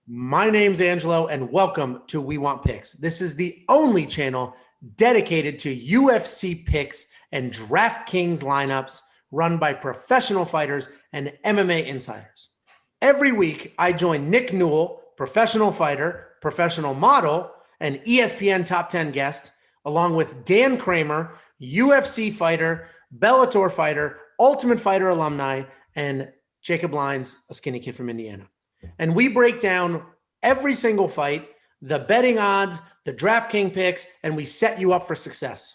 My name's Angelo, and welcome to We Want Picks. This is the only channel dedicated to UFC picks and DraftKings lineups run by professional fighters and MMA insiders. Every week, I join Nick Newell, professional fighter, professional model, and ESPN Top 10 guest, along with Dan Kramer, UFC fighter, Bellator fighter, Ultimate Fighter alumni, and Jacob Lyons, a skinny kid from Indiana. And we break down every single fight, the betting odds, the DraftKings picks, and we set you up for success.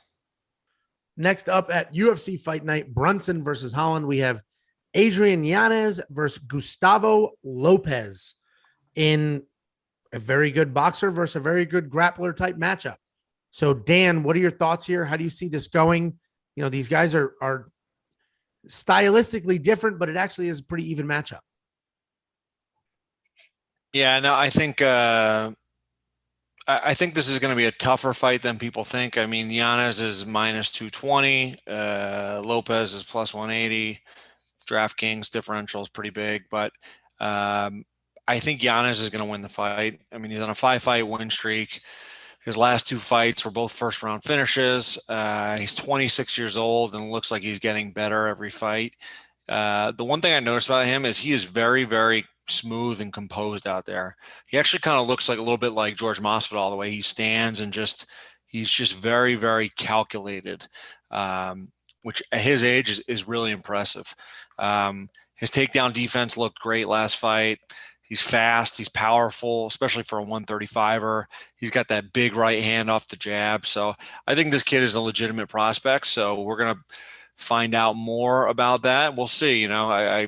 Next up at UFC Fight Night, Brunson versus Holland, we have Adrian Yanez versus Gustavo Lopez in a very good boxer versus a very good grappler type matchup. So, Dan, what are your thoughts here? How do you see this going? You know, these guys are stylistically different, but it actually is a pretty even matchup. Yeah, no, I think this is going to be a tougher fight than people think. I mean, Yanez is minus 220, Lopez is plus 180. DraftKings differential is pretty big, but I think Yanez is going to win the fight. I mean, he's on a 5-fight win streak. His last 2 fights were both first-round finishes. He's 26 years old and looks like he's getting better every fight. The one thing I noticed about him is he is very, very smooth and composed out there. He actually kind of looks like a little bit like George Masvidal, the way he stands and he's just very, very calculated, which at his age is really impressive. His takedown defense looked great last fight. He's fast. He's powerful, especially for a 135er. He's got that big right hand off the jab. So I think this kid is a legitimate prospect. So we're going to find out more about that. We'll see. You know,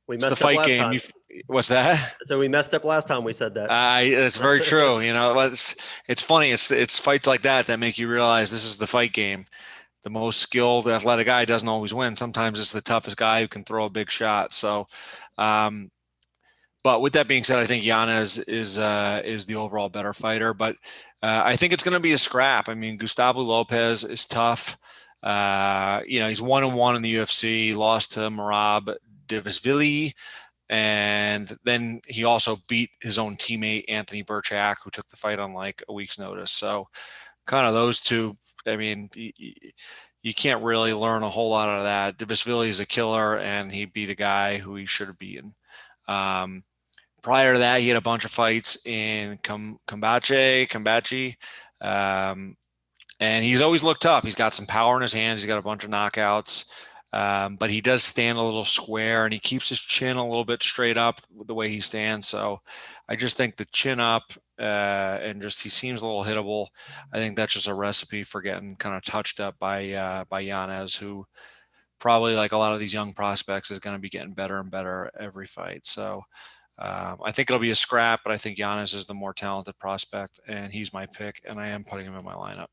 we messed the fight game. What's that? So we messed up last time we said that. It's very true. You know, it's funny. It's fights like that make you realize this is the fight game. The most skilled, athletic guy doesn't always win. Sometimes it's the toughest guy who can throw a big shot. So, but with that being said, I think Yanez is the overall better fighter. But I think it's going to be a scrap. I mean, Gustavo Lopez is tough. He's 1-1 in the UFC. Lost to Merab Dvalishvili, and then he also beat his own teammate Anthony Burchak, who took the fight on like a week's notice. So, kind of those two. I mean, you can't really learn a whole lot out of that. Dvalishvili is a killer, and he beat a guy who he should have beaten. Prior to that, he had a bunch of fights in Kambachi, and he's always looked tough. He's got some power in his hands. He's got a bunch of knockouts, but he does stand a little square, and he keeps his chin a little bit straight up with the way he stands. So I just think the chin up and just he seems a little hittable. I think that's just a recipe for getting kind of touched up by Yanez, who probably, like a lot of these young prospects, is going to be getting better and better every fight. So I think it'll be a scrap, but I think Yanez is the more talented prospect, and he's my pick, and I am putting him in my lineup.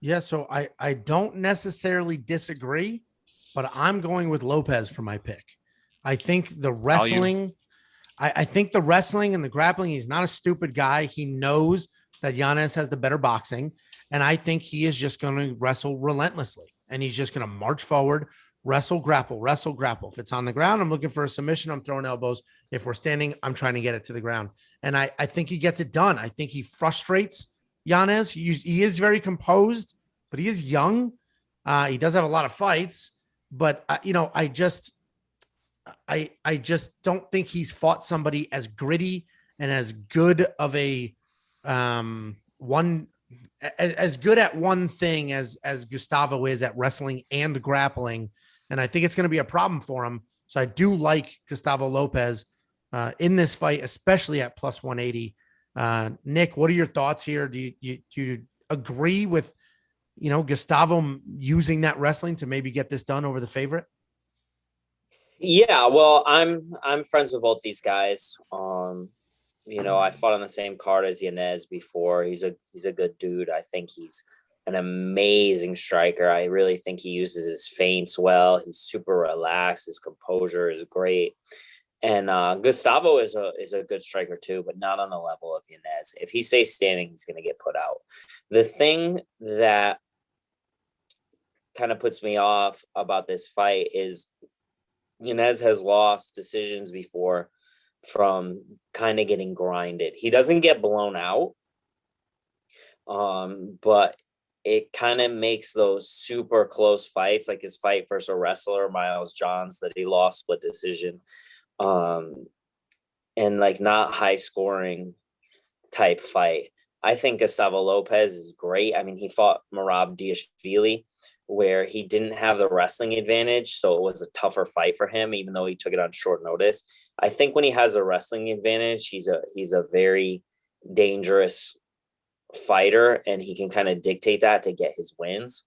Yeah, so I don't necessarily disagree, but I'm going with Lopez for my pick. I think the wrestling, I think the wrestling and the grappling, he's not a stupid guy. He knows that Yanez has the better boxing, and I think he is just going to wrestle relentlessly, and he's just going to march forward, wrestle, grapple, wrestle, grapple. If it's on the ground, I'm looking for a submission. I'm throwing elbows. If we're standing, I'm trying to get it to the ground. And I think he gets it done. I think he frustrates Yanez. He is very composed, but he is young. He does have a lot of fights, but I just don't think he's fought somebody as gritty and as good of a as good at one thing as Gustavo is at wrestling and grappling. And I think it's going to be a problem for him. So I do like Gustavo Lopez in this fight, especially at plus 180. Nick, what are your thoughts here? Do you agree with, Gustavo using that wrestling to maybe get this done over the favorite? Yeah, well, I'm friends with both these guys. I fought on the same card as Yanez before. He's a good dude. I think he's an amazing striker. I really think he uses his feints well. He's super relaxed. His composure is great. And Gustavo is a good striker too, but not on the level of Yanez. If he stays standing, he's going to get put out. The thing that kind of puts me off about this fight is Yanez has lost decisions before from kind of getting grinded. He doesn't get blown out, but it kind of makes those super close fights, like his fight versus a wrestler, Miles Johns, that he lost split decision, and like not high scoring type fight. I think Gustavo Lopez is great. I mean, he fought Merab Diyashvili, where he didn't have the wrestling advantage, so it was a tougher fight for him, even though he took it on short notice. I think when he has a wrestling advantage, he's a very dangerous fighter, and he can kind of dictate that to get his wins.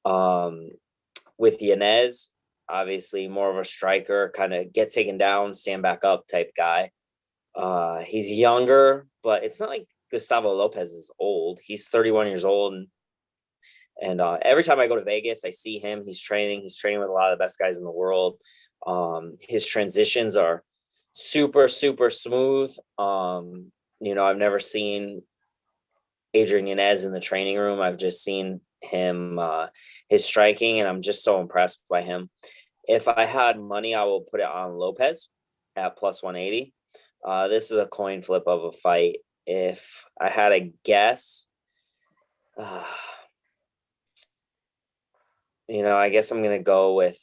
With Yanez, obviously more of a striker, kind of get taken down, stand back up type guy. He's younger, but it's not like Gustavo Lopez is old. He's 31 years old, and every time I go to Vegas, I see him. He's training with a lot of the best guys in the world. His transitions are super, super smooth. I've never seen Adrian Yanez in the training room. I've just seen him, his striking, and I'm just so impressed by him. If I had money, I will put it on Lopez at plus 180. This is a coin flip of a fight. If I had a guess, I guess I'm going to go with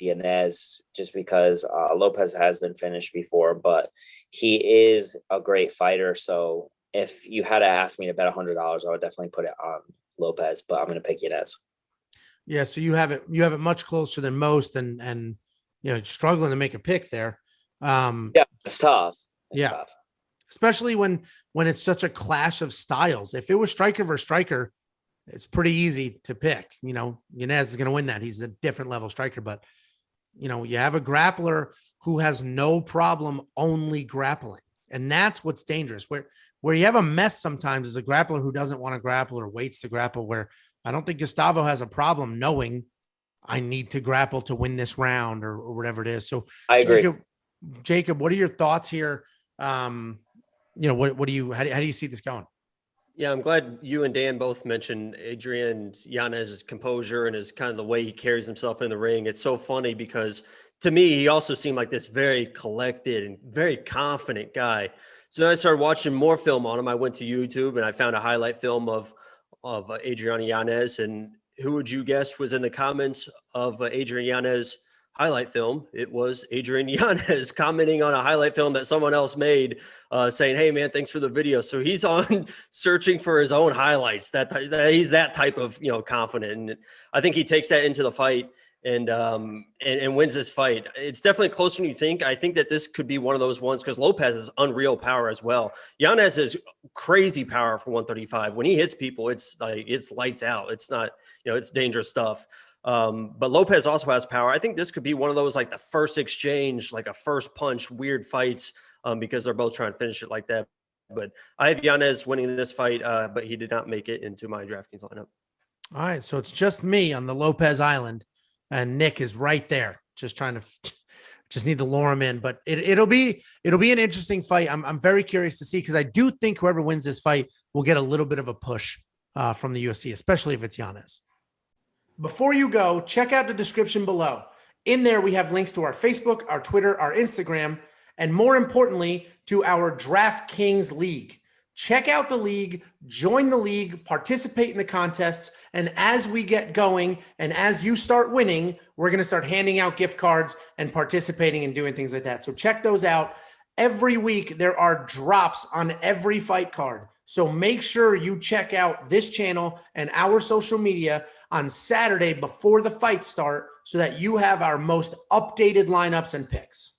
Yanez, just because Lopez has been finished before, but he is a great fighter. So if you had to ask me to bet $100, I would definitely put it on Lopez, but I'm going to pick Yanez. Yeah. So you have it much closer than most, and struggling to make a pick there. Yeah, it's tough. It's tough. Especially when it's such a clash of styles. If it was striker versus striker, it's pretty easy to pick. Yanez is going to win that. He's a different level striker, but you have a grappler who has no problem only grappling. And that's what's dangerous. Where you have a mess sometimes is a grappler who doesn't want to grapple or waits to grapple, where I don't think Gustavo has a problem knowing I need to grapple to win this round or whatever it is. So I agree. Jacob, what are your thoughts here? How do you see this going? Yeah, I'm glad you and Dan both mentioned Adrian Yanez's composure and his kind of the way he carries himself in the ring. It's so funny because to me, he also seemed like this very collected and very confident guy. So then I started watching more film on him. I went to YouTube and I found a highlight film of Adrian Yanez. And who would you guess was in the comments of Adrian Yanez highlight film? It was Adrian Yanez commenting on a highlight film that someone else made, saying, "Hey man, thanks for the video." So he's on searching for his own highlights. That he's that type of confident, and I think he takes that into the fight and wins this fight. It's definitely closer than you think. I think that this could be one of those ones because Lopez is unreal power as well. Yanez is crazy power for 135. When he hits people, it's lights out. It's not, it's dangerous stuff. But Lopez also has power. I think this could be one of those, like the first exchange, like a first punch, weird fights, because they're both trying to finish it like that. But I have Yanez winning this fight, but he did not make it into my DraftKings lineup. All right. So it's just me on the Lopez Island, and Nick is right there. Just need to lure him in, but it'll be an interesting fight. I'm very curious to see, because I do think whoever wins this fight will get a little bit of a push from the UFC, especially if it's Yanez. Before you go, check out the description below. In there, we have links to our Facebook, our Twitter, our Instagram, and more importantly, to our DraftKings League. Check out the league, join the league, participate in the contests, and as we get going and as you start winning, we're going to start handing out gift cards and participating and doing things like that. So check those out. Every week, there are drops on every fight card. So make sure you check out this channel and our social media on Saturday before the fights start so that you have our most updated lineups and picks.